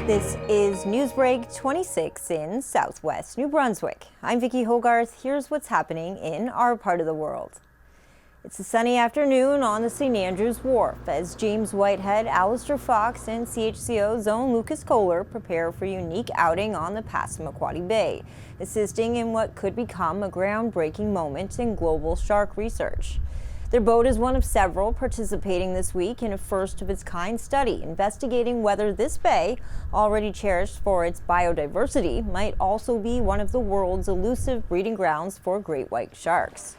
This is NewsBreak26 in Southwest New Brunswick. I'm Vicki Hogarth. Here's what's happening in our part of the world. It's a sunny afternoon on the St. Andrews Wharf as James Whitehead, Alistair Fox, and CHCO's own Lucas Kohler prepare for a unique outing on the Passamaquoddy Bay, assisting in what could become a groundbreaking moment in global shark research. Their boat is one of several participating this week in a first-of-its-kind study investigating whether this bay, already cherished for its biodiversity, might also be one of the world's elusive breeding grounds for great white sharks.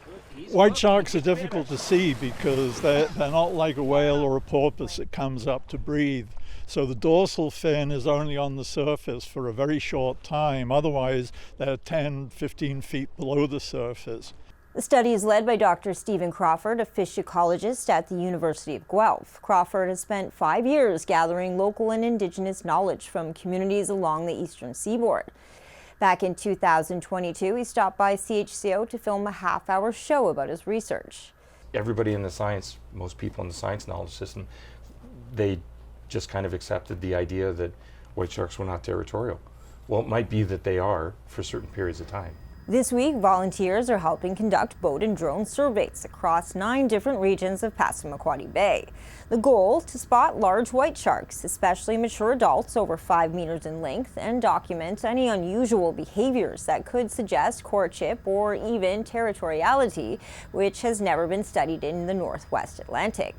White sharks are difficult to see because they're not like a whale or a porpoise that comes up to breathe. So the dorsal fin is only on the surface for a very short time. Otherwise, they're 10, 15 feet below the surface. The study is led by Dr. Stephen Crawford, a fish ecologist at the University of Guelph. Crawford has spent 5 years gathering local and Indigenous knowledge from communities along the eastern seaboard. Back in 2022, he stopped by CHCO to film a half-hour show about his research. Everybody in the science, most people in the science knowledge system, they just kind of accepted the idea that white sharks were not territorial. Well, it might be that they are for certain periods of time. This week, volunteers are helping conduct boat and drone surveys across 9 different regions of Passamaquoddy Bay. The goal, to spot large white sharks, especially mature adults over 5 meters in length, and document any unusual behaviors that could suggest courtship or even territoriality, which has never been studied in the Northwest Atlantic.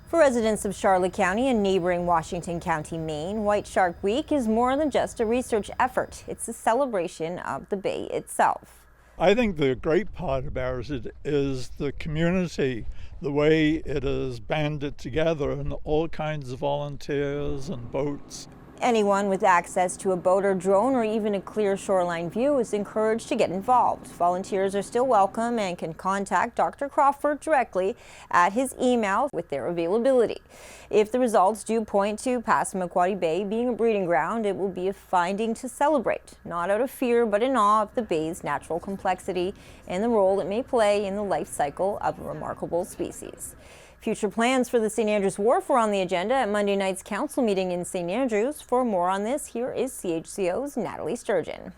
For residents of Charlotte County and neighboring Washington County, Maine, White Shark Week is more than just a research effort. It's a celebration of the bay itself. I think the great part about it is the community, the way it is banded together, and all kinds of volunteers and boats. Anyone with access to a boat or drone or even a clear shoreline view is encouraged to get involved. Volunteers are still welcome and can contact Dr. Crawford directly at his email with their availability. If the results do point to Passamaquoddy Bay being a breeding ground, it will be a finding to celebrate, not out of fear but in awe of the bay's natural complexity and the role it may play in the life cycle of a remarkable species. Future plans for the St. Andrews Wharf were on the agenda at Monday night's council meeting in St. Andrews. For more on this, here is CHCO's Nathalie Sturgeon.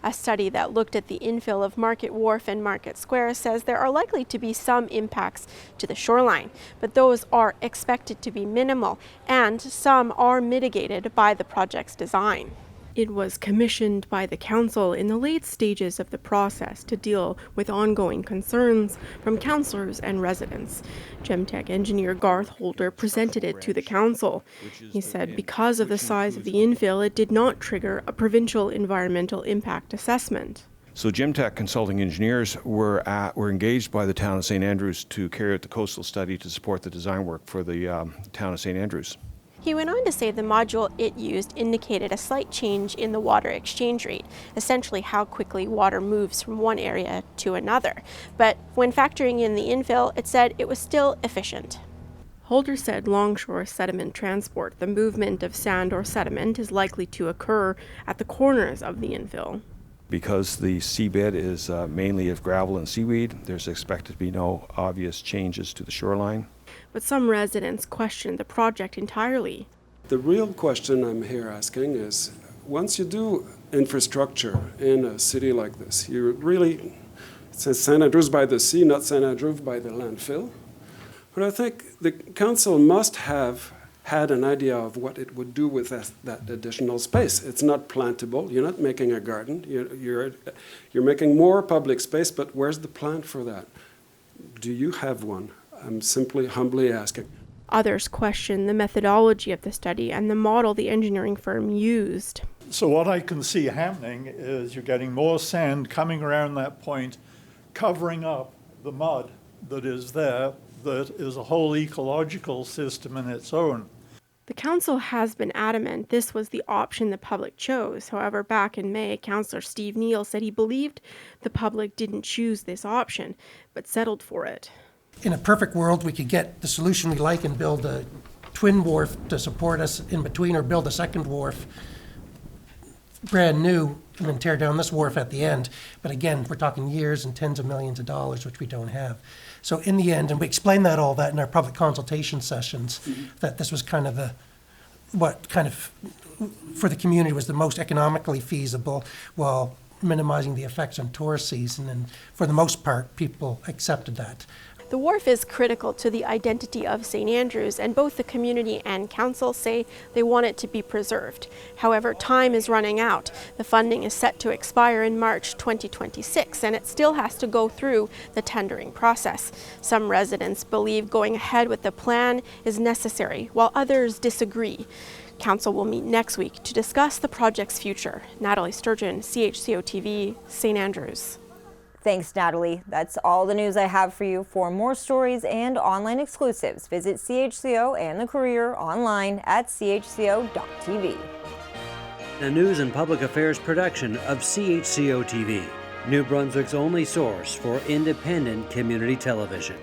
A study that looked at the infill of Market Wharf and Market Square says there are likely to be some impacts to the shoreline, but those are expected to be minimal, and some are mitigated by the project's design. It was commissioned by the council in the late stages of the process to deal with ongoing concerns from councillors and residents. Gemtech engineer Garth Holder presented it to the council. He said because of the size of the infill, it did not trigger a provincial environmental impact assessment. So Gemtech consulting engineers were engaged by the town of St. Andrews to carry out the coastal study to support the design work for the town of St. Andrews. He went on to say the module it used indicated a slight change in the water exchange rate, essentially how quickly water moves from one area to another. But when factoring in the infill, it said it was still efficient. Holder said longshore sediment transport, the movement of sand or sediment, is likely to occur at the corners of the infill. Because the seabed is mainly of gravel and seaweed, there's expected to be no obvious changes to the shoreline. But some residents questioned the project entirely. The real question I'm here asking is, once you do infrastructure in a city like this, you really, it says St. Andrews by the sea, not St. Andrews by the landfill. But I think the council must have had an idea of what it would do with that additional space. It's not plantable. You're not making a garden. You're making more public space, but where's the plan for that? Do you have one? I'm simply humbly asking. Others question the methodology of the study and the model the engineering firm used. So what I can see happening is you're getting more sand coming around that point, covering up the mud that is there, that is a whole ecological system in its own. The council has been adamant this was the option the public chose. However, back in May, Councillor Steve Neal said he believed the public didn't choose this option, but settled for it. In a perfect world, we could get the solution we like and build a twin wharf to support us in between, or build a second wharf brand new and then tear down this wharf at the end. But again, we're talking years and tens of millions of dollars, which we don't have. So in the end, and we explained all that in our public consultation sessions, that this was kind of what kind of, for the community, was the most economically feasible while minimizing the effects on tourist season. And for the most part, people accepted that. The wharf is critical to the identity of St. Andrews, and both the community and council say they want it to be preserved. However, time is running out. The funding is set to expire in March 2026, and it still has to go through the tendering process. Some residents believe going ahead with the plan is necessary, while others disagree. Council will meet next week to discuss the project's future. Nathalie Sturgeon, CHCO-TV, St. Andrews. Thanks, Nathalie. That's all the news I have for you. For more stories and online exclusives, visit CHCO and the Courier online at chco.tv. A news and public affairs production of CHCO-TV, New Brunswick's only source for independent community television.